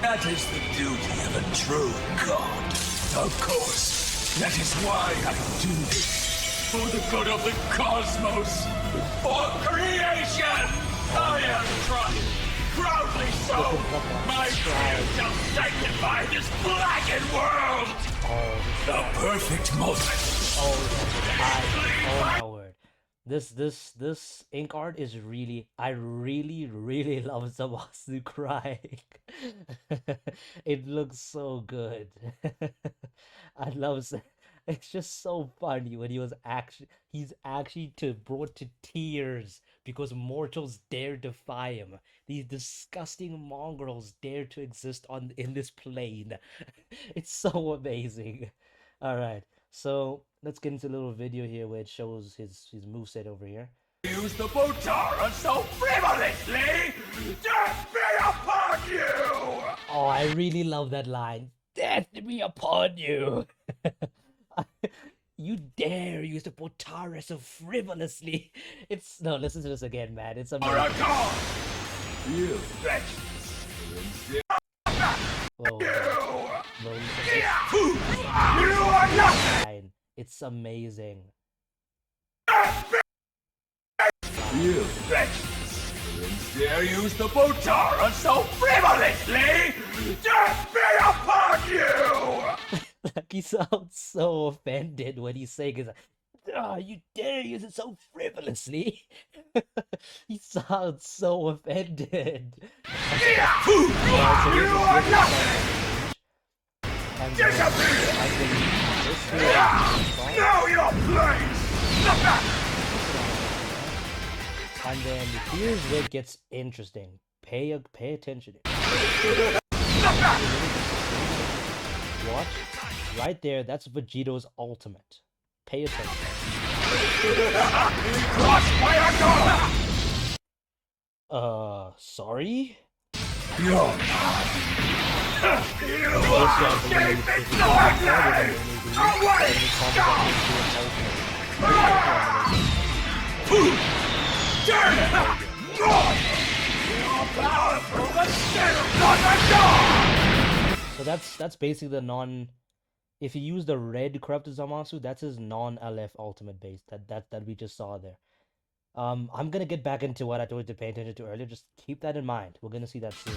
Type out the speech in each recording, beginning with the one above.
That is the duty of a true god. Of course, that is why I do this. For the good of the cosmos. For creation! I am trying. Proudly so. My prayer shall sanctify this blackened world. The perfect moment. Oh my word. This ink art is really, I really love Zamasu crying. It looks so good. I love it's just so funny when he's actually brought to tears because mortals dare defy him. These disgusting mongrels dare to exist in this plane. It's so amazing. All right. So let's get into a little video here where it shows his moveset over here. Use the Botara so frivolously! Death be upon you! Oh, I really love that line. Death be upon you! You dare use the Botara so frivolously. No, listen to this again, man. It's amazing. You wretched. Whoa. You are nothing! It's amazing. You wretched. Dare use the Botara so frivolously! Death be upon you! Like he sounds so offended when he's saying it. You dare use it so frivolously. He sounds so offended. You are nothing! And Know your place! And then here's where it gets interesting. Pay attention. Watch. Right there, that's Vegeto's ultimate. Pay attention. Sorry? You're not. So that's basically the if you use the red corrupted Zamasu, that's his non-LF ultimate base that we just saw there. I'm gonna get back into what I told you to pay attention to earlier. Just keep that in mind. We're gonna see that soon.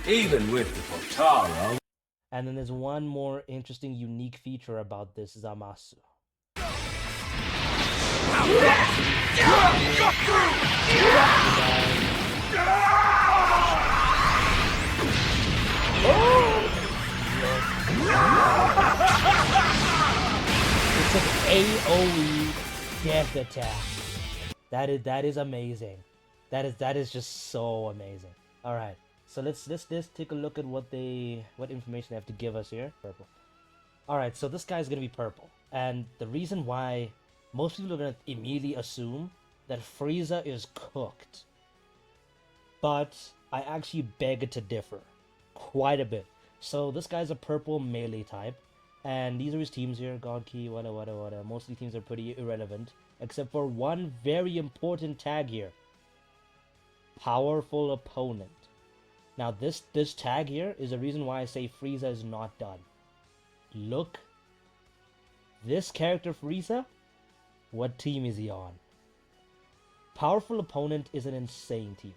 Even with the Botara. And then there's one more interesting, unique feature about this Zamasu. It's an AoE death attack. That is amazing. That is just so amazing. All right, so let's take a look at what information they have to give us here. Purple. All right, so this guy's gonna be purple, and the reason why most people are gonna immediately assume that Frieza is cooked, but I actually beg to differ quite a bit. So this guy's a purple melee type, and these are his teams here. God Key, wada. Most of the teams are pretty irrelevant, except for one very important tag here. Powerful opponent. Now this tag here is the reason why I say Frieza is not done. Look. This character Frieza, what team is he on? Powerful opponent is an insane team.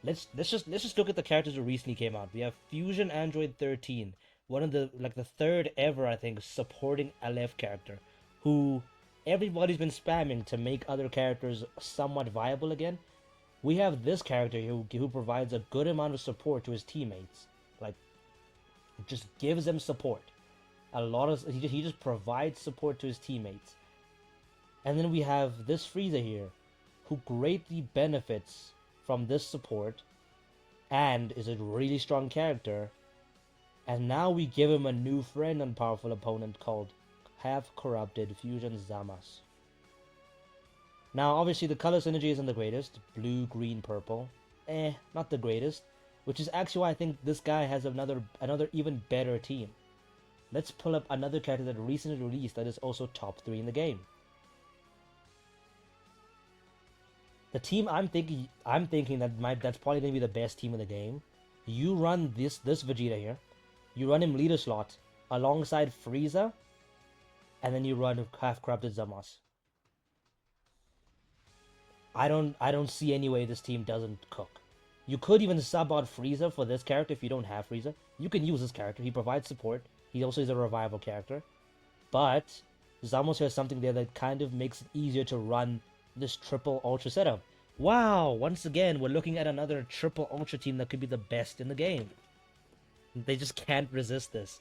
Let's just look at the characters who recently came out. We have Fusion Android 13, one of the third ever, I think, supporting LF character, who everybody's been spamming to make other characters somewhat viable again. We have this character who provides a good amount of support to his teammates, like just gives them support. He just provides support to his teammates. And then we have this Frieza here, who greatly benefits from this support, and is a really strong character. And now we give him a new friend and powerful opponent called half-corrupted Fusion Zamasu. Now, obviously, the color synergy isn't the greatest. Blue, green, purple. Not the greatest. Which is actually why I think this guy has another even better team. Let's pull up another character that recently released that is also top 3 in the game. The team I'm thinking that's probably gonna be the best team in the game. You run this Vegeta here. You run him leader slot alongside Frieza, and then you run half corrupted Zamasu. I don't see any way this team doesn't cook. You could even sub out Frieza for this character if you don't have Frieza. You can use this character. He provides support. He also is a revival character. But Zamos has something there that kind of makes it easier to run this triple ultra setup. Wow, once again, we're looking at another triple ultra team that could be the best in the game. They just can't resist this.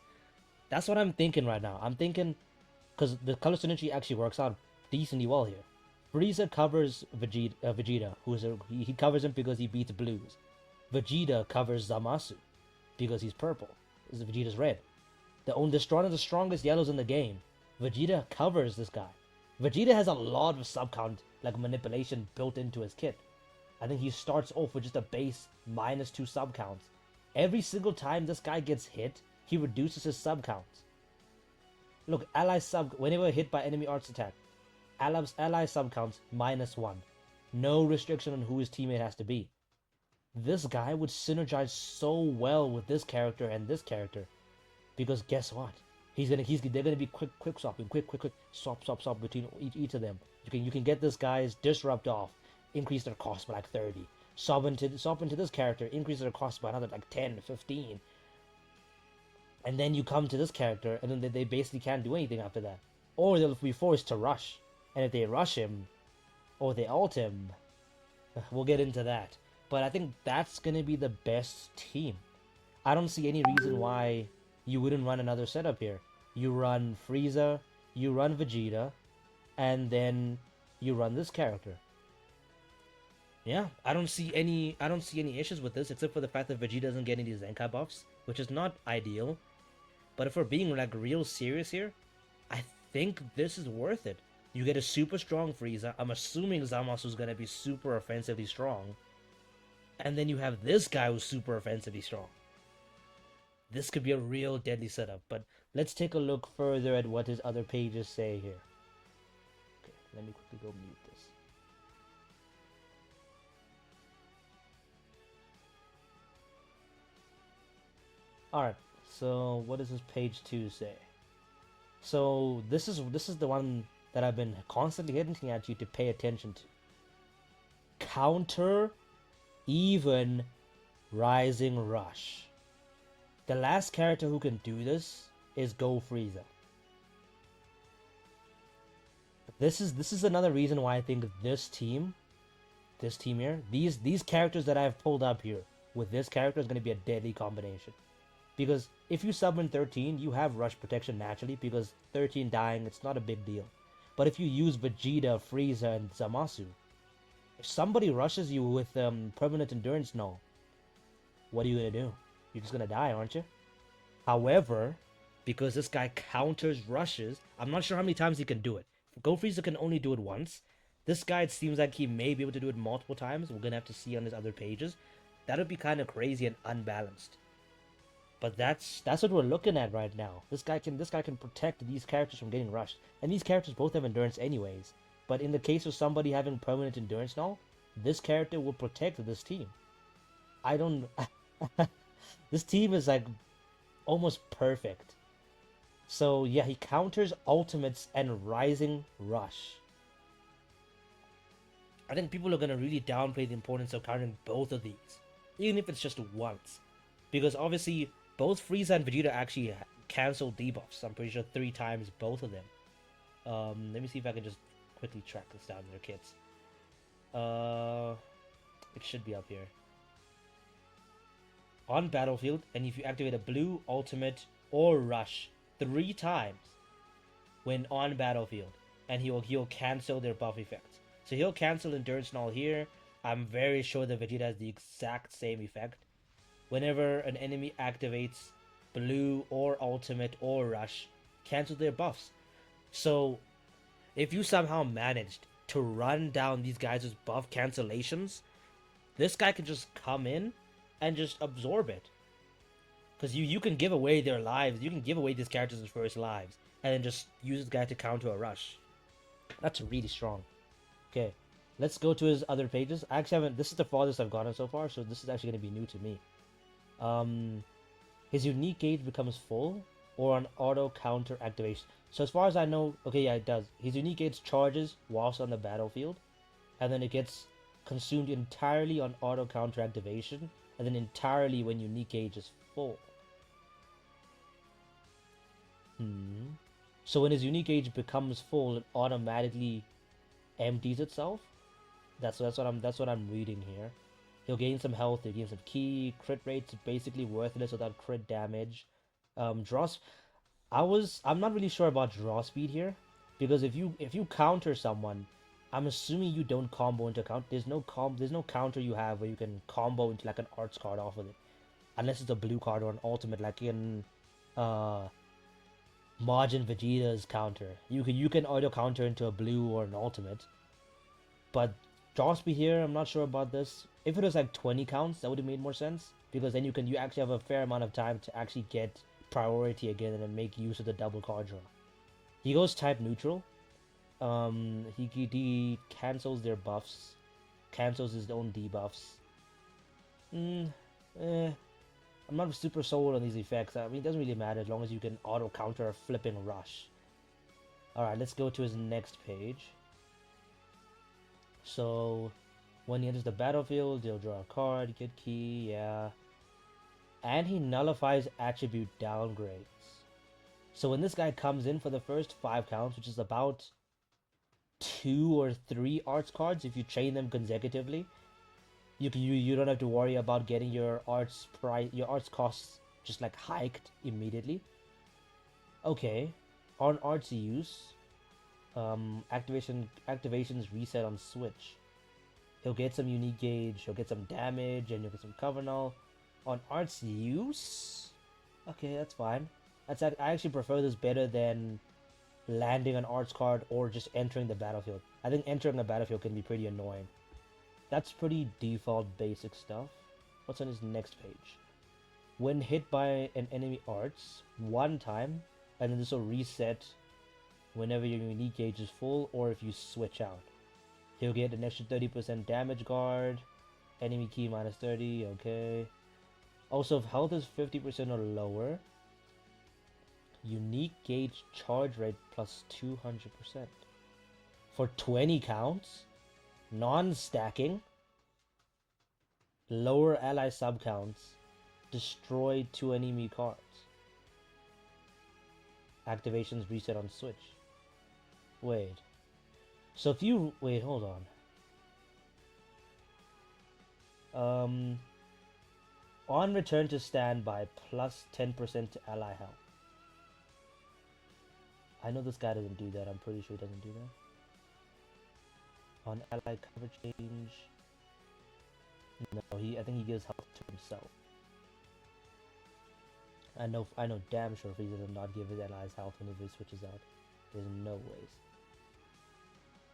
That's what I'm thinking right now. I'm thinking, because the color synergy actually works out decently well here. Frieza covers Vegeta, he covers him because he beats blues. Vegeta covers Zamasu because he's purple. Vegeta's red. The strongest yellows in the game. Vegeta covers this guy. Vegeta has a lot of subcount, like manipulation, built into his kit. I think he starts off with just a base -2 subcounts. Every single time this guy gets hit, he reduces his subcounts. Look, whenever hit by enemy arts attack, ally subcounts -1. No restriction on who his teammate has to be. This guy would synergize so well with this character and this character, because guess what? They're gonna be quick swapping, quick swap between each of them. You can get this guy's disrupt off, increase their cost by like 30. Swap into this character, increase their cost by another like 10, 15. And then you come to this character, and then they basically can't do anything after that. Or they'll be forced to rush. And if they rush him, or they ult him, we'll get into that. But I think that's gonna be the best team. I don't see any reason why you wouldn't run another setup here. You run Frieza, you run Vegeta, and then you run this character. Yeah, I don't see any issues with this, except for the fact that Vegeta doesn't get any Zenkai buffs, which is not ideal. But if we're being like real serious here, I think this is worth it. You get a super strong Frieza. I'm assuming Zamasu is gonna be super offensively strong. And then you have this guy who's super offensively strong. This could be a real deadly setup, but let's take a look further at what his other pages say here. Okay, let me quickly go mute this. Alright, so what does his page 2 say? So this is the one that I've been constantly hinting at you to pay attention to. Counter even Rising Rush. The last character who can do this is Go Frieza. This is another reason why I think this team here, these characters that I've pulled up here with this character is going to be a deadly combination. Because if you summon 13, you have rush protection naturally, because 13 dying, it's not a big deal. But if you use Vegeta, Frieza, and Zamasu, if somebody rushes you with permanent endurance null, what are you going to do? You're just going to die, aren't you? However, because this guy counters rushes, I'm not sure how many times he can do it. Go Frieza can only do it once. This guy, it seems like he may be able to do it multiple times. We're going to have to see on his other pages. That would be kind of crazy and unbalanced. But that's what we're looking at right now. This guy can protect these characters from getting rushed. And these characters both have endurance anyways. But in the case of somebody having permanent endurance now, this character will protect this team. I don't... This team is like almost perfect. So yeah, he counters ultimates and Rising Rush. I think people are going to really downplay the importance of countering both of these. Even if it's just once. Because obviously, both Frieza and Vegeta actually cancel debuffs. I'm pretty sure 3 times, both of them. Let me see if I can just quickly track this down in their kits. It should be up here. On battlefield, and if you activate a blue, ultimate, or rush 3 times when on battlefield, and he'll cancel their buff effects. So he'll cancel endurance null here. I'm very sure that Vegeta has the exact same effect. Whenever an enemy activates blue or ultimate or rush, cancel their buffs. So if you somehow managed to run down these guys' buff cancellations, this guy can just come in and just absorb it. Because you can give away their lives, you can give away these characters' first lives, and then just use this guy to counter a rush. That's really strong. Okay, let's go to his other pages. I actually haven't, this is the farthest I've gotten so far, so this is actually going to be new to me. His unique gauge becomes full or an auto counter activation. So as far as I know, okay, yeah, it does. His unique gauge charges whilst on the battlefield, and then it gets consumed entirely on auto counter activation, and then entirely when unique gauge is full. So when his unique gauge becomes full, it automatically empties itself. That's what I'm reading here. He'll gain some health, he'll gain some key, crit rate's basically worthless without crit damage. Draw I'm not really sure about draw speed here, because if you counter someone, I'm assuming you don't combo into count. There's no counter you have where you can combo into like an arts card off of it, unless it's a blue card or an ultimate like in Majin Vegeta's counter. You can auto counter into a blue or an ultimate, but draw speed here, I'm not sure about this. If it was like 20 counts, that would have made more sense, because then you actually have a fair amount of time to actually get priority again and then make use of the double card draw. He goes type neutral. He cancels their buffs, cancels his own debuffs. I'm not super sold on these effects. I mean, it doesn't really matter as long as you can auto counter a flipping rush. Alright, let's go to his next page. So, when he enters the battlefield, he'll draw a card, get key, yeah. And he nullifies attribute downgrades. So when this guy comes in for the first 5 counts, which is about 2 or 3 arts cards if you chain them consecutively, you don't have to worry about getting your arts costs just like hiked immediately. Okay, on arts use, activations reset on switch. He'll get some unique gauge, he'll get some damage, and he'll get some cover null. On arts use, okay, that's fine. I actually prefer this better than landing an arts card or just entering the battlefield. I think entering the battlefield can be pretty annoying. That's pretty default basic stuff. What's on his next page? When hit by an enemy arts, 1 time, and then this will reset whenever your unique gauge is full or if you switch out. He'll get an extra 30% damage guard, enemy key minus 30, okay. Also, if health is 50% or lower, unique gauge charge rate plus 200%. For 20 counts, non-stacking, lower ally sub counts, destroy 2 enemy cards. Activations reset on switch. Wait. So if you... Wait, hold on. On return to standby, plus 10% to ally health. I know this guy doesn't do that. I'm pretty sure he doesn't do that. On ally cover change... No, I think he gives health to himself. I know damn sure Frieza does not give his allies health whenever he switches out. There's no ways.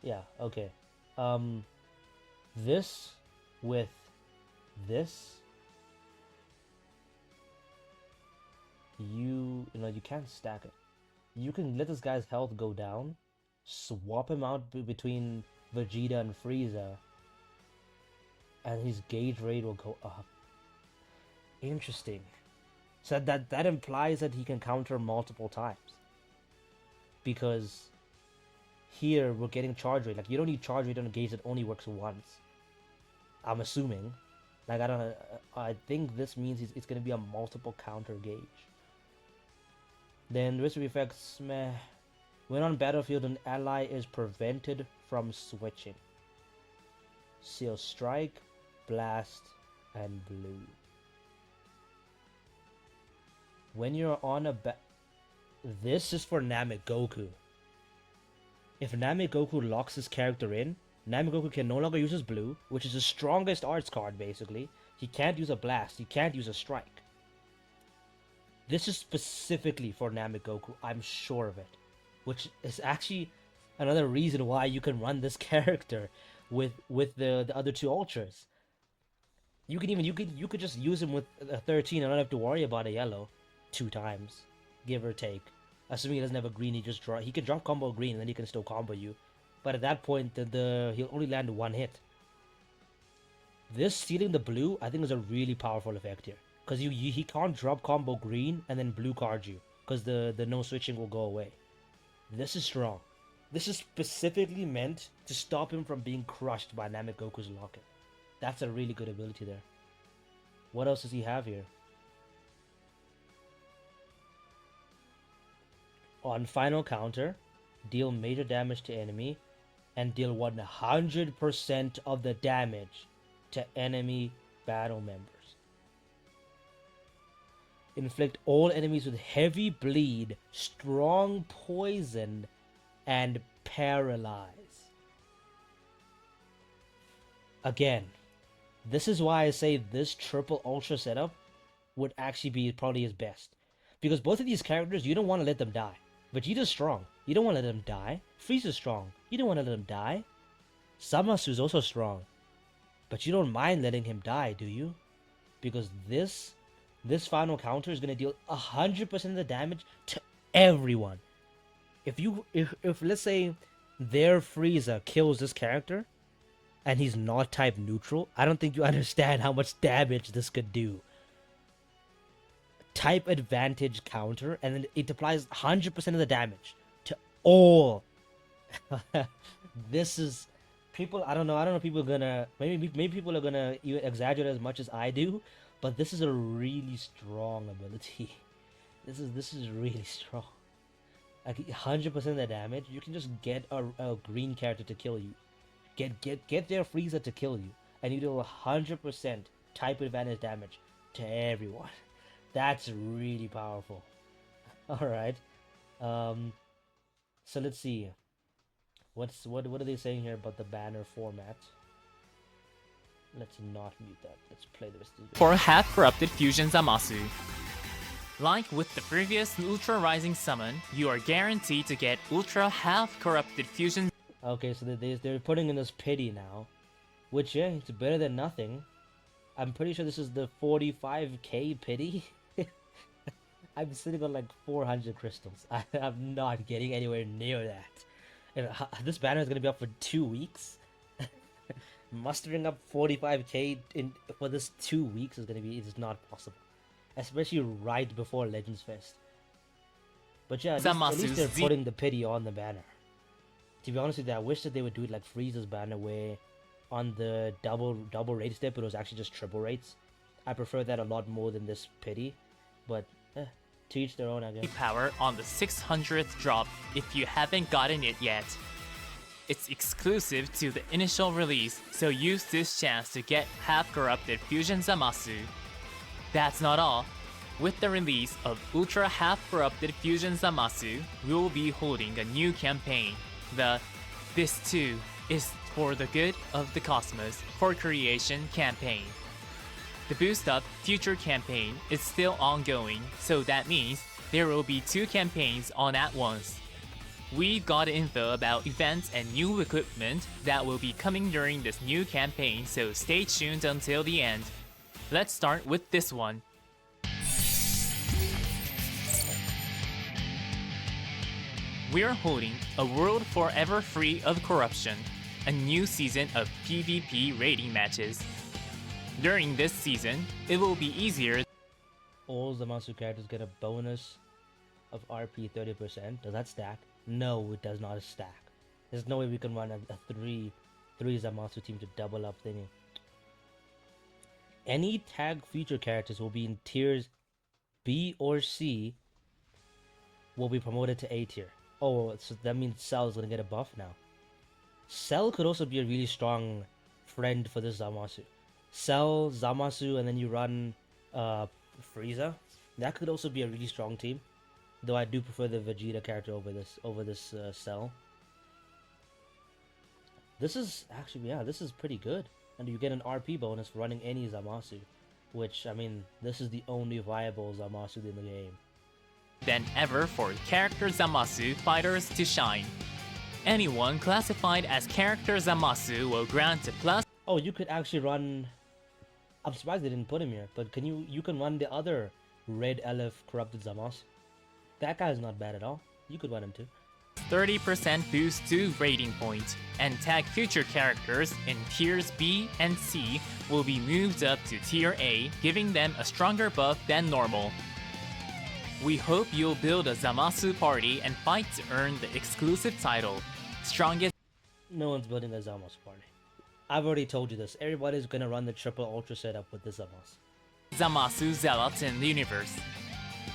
Yeah, okay. This with this, you can't stack it. You can let this guy's health go down, swap him out between Vegeta and Frieza, and his gauge rate will go up. Interesting. So that implies that he can counter multiple times. Because here we're getting charge rate. Like, you don't need charge rate on a gauge that only works once. I'm assuming. Like, I think this means it's going to be a multiple counter gauge. Then the rest of the effects, meh. When on battlefield, an ally is prevented from switching. Seal Strike, Blast, and Blue. When you're on this is for Namek Goku. If Namek Goku locks his character in, Namek Goku can no longer use his blue, which is his strongest arts card basically. He can't use a blast, he can't use a strike. This is specifically for Namek Goku, I'm sure of it. Which is actually another reason why you can run this character with the other 2 ultras. You could just use him with a 13 and not have to worry about a yellow 2 times, give or take. Assuming he doesn't have a green, he can drop combo green and then he can still combo you. But at that point, he'll only land 1 hit. This stealing the blue, I think, is a really powerful effect here. Because he can't drop combo green and then blue card you. Because the no switching will go away. This is strong. This is specifically meant to stop him from being crushed by Namekoku's Locket. That's a really good ability there. What else does he have here? On final counter, deal major damage to enemy and deal 100% of the damage to enemy battle members. Inflict all enemies with heavy bleed, strong poison, and paralyze. Again, this is why I say this triple ultra setup would actually be probably his best. Because both of these characters, you don't want to let them die. Vegeta's strong. You don't want to let him die. Frieza's strong. You don't want to let him die. Zamasu's also strong. But you don't mind letting him die, do you? Because this final counter is going to deal 100% of the damage to everyone. If let's say their Frieza kills this character and he's not type neutral, I don't think you understand how much damage this could do. Type advantage counter, and then it applies 100% of the damage to all. This is people. I don't know. People are gonna maybe people are gonna exaggerate as much as I do, but this is a really strong ability. This is really strong. Like 100% of the damage, you can just get a green character to kill you. Get their Frieza to kill you, and you do 100% type advantage damage to everyone. That's really powerful. All right. So let's see. What are they saying here about the banner format? Let's not mute that. Let's play the rest of the For half-corrupted Fusion Zamasu. Like with the previous Ultra Rising summon, you are guaranteed to get Ultra half-corrupted Fusion. Okay, so they're putting in this pity now, which yeah, it's better than nothing. I'm pretty sure this is the 45k pity. I'm sitting on like 400 crystals. I'm not getting anywhere near that. And this banner is gonna be up for 2 weeks. Mustering up 45k for this 2 weeks is not possible, especially right before Legends Fest. But yeah, at least they're putting the pity on the banner. To be honest with you, I wish that they would do it like Frieza's banner, where on the double rate step it was actually just triple rates. I prefer that a lot more than this pity, but to each their own, I guess. Power on the 600th drop if you haven't gotten it yet. It's exclusive to the initial release, so use this chance to get half-corrupted Fusion Zamasu. That's not all. With the release of Ultra half-corrupted Fusion Zamasu, we will be holding a new campaign. The This Too is for the Good of the Cosmos for Creation campaign. The Boost Up Future campaign is still ongoing, so that means there will be 2 campaigns on at once. We got info about events and new equipment that will be coming during this new campaign, so stay tuned until the end. Let's start with this one. We're holding a world forever free of corruption, a new season of PvP rating matches. During this season, it will be easier. All Zamasu characters get a bonus of RP 30%. Does that stack? No, it does not stack. There's no way we can run a 3 Zamasu team to double up thingy. Any tag feature characters will be in tiers B or C will be promoted to A tier. Oh, so that means Cell is gonna get a buff now. Cell could also be a really strong friend for this Zamasu. Cell, Zamasu, and then you run Frieza. That could also be a really strong team. Though I do prefer the Vegeta character over this Cell. This is actually, yeah, this is pretty good. And you get an RP bonus for running any Zamasu. Which, I mean, this is the only viable Zamasu in the game. Than ever for character Zamasu fighters to shine. Anyone classified as character Zamasu will grant a plus. Oh, you could actually run. I'm surprised they didn't put him here, but you can run the other Red Elf corrupted Zamasu. That guy's not bad at all. You could run him too. 30% boost to rating point, and tag future characters in tiers B and C will be moved up to tier A, giving them a stronger buff than normal. We hope you'll build a Zamasu party and fight to earn the exclusive title, Strongest. No one's building a Zamos party. I've already told you this. Everybody's gonna run the triple ultra setup with the Zamos. Zamasu Zealots in the universe.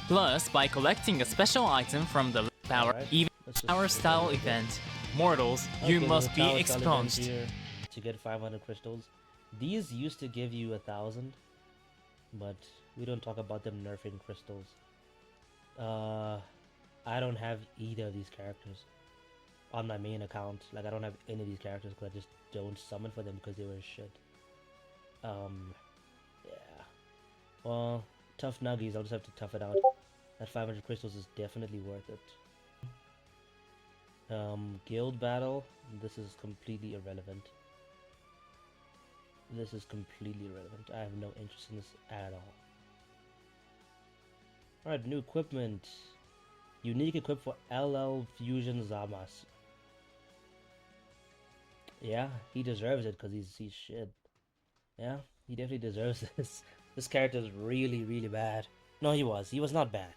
Plus, by collecting a special item from the Power Alright, Even let's just Power put Style that in. event, mortals, Okay, you there's must a be Tower Style event expunged. here to get 500 crystals. These used to give you 1,000, but we don't talk about them nerfing crystals. I don't have either of these characters on my main account. Like, I don't have any of these characters because I just don't summon for them because they were shit. Yeah. Well, tough nuggies. I'll just have to tough it out. That 500 crystals is definitely worth it. Guild battle. This is completely irrelevant. This is completely irrelevant. I have no interest in this at all. Alright, new equipment. Unique equip for LL Fusion Zamasu. Yeah, he deserves it because he's shit. Yeah, he definitely deserves this. This character is really, really bad. No, he was not bad.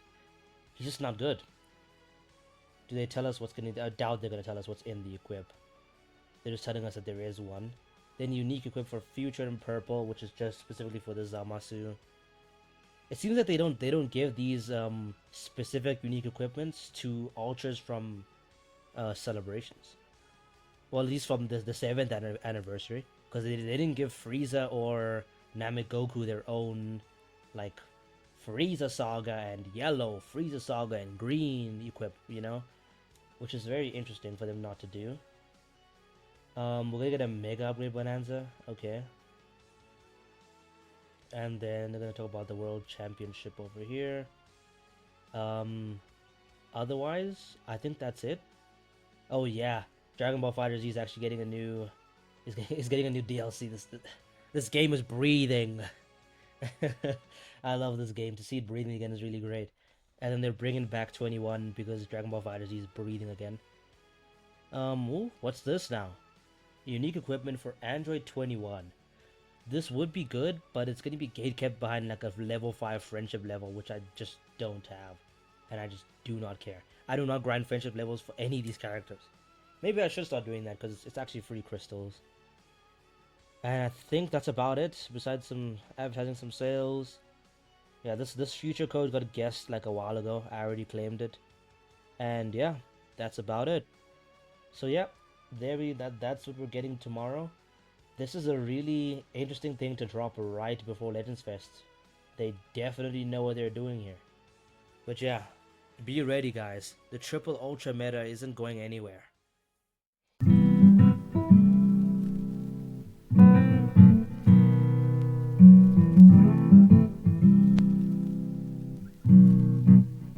He's just not good. Do they tell us what's gonna... I doubt they're gonna tell us what's in the equip. They're just telling us that there is one. Then unique equip for Future in Purple, which is just specifically for the Zamasu. It seems that they don't give these specific unique equipments to ultras from celebrations. Well, at least from the 7th anniversary, because they didn't give Frieza or Namegoku their own, like, Frieza Saga and yellow, Frieza Saga and green equip, you know, which is very interesting for them not to do. We're gonna get a Mega Upgrade Bonanza, okay. And then they're gonna talk about the World Championship over here. Otherwise, I think that's it. Oh yeah, Dragon Ball FighterZ is actually getting a new, is getting a new DLC. This game is breathing. I love this game. To see it breathing again is really great. And then they're bringing back 21 because Dragon Ball FighterZ is breathing again. Ooh, what's this now? Unique equipment for Android 21. This would be good, but it's going to be gate kept behind like a level 5 friendship level, which I just don't have. And I just do not care. I do not grind friendship levels for any of these characters. Maybe I should start doing that because it's actually free crystals. And I think that's about it, besides some advertising, some sales. Yeah, this future code got guessed like a while ago. I already claimed it. And yeah, that's about it. So yeah, that's what we're getting tomorrow. This is a really interesting thing to drop right before Legends Fest. They definitely know what they're doing here. But yeah, be ready guys. The triple ultra meta isn't going anywhere.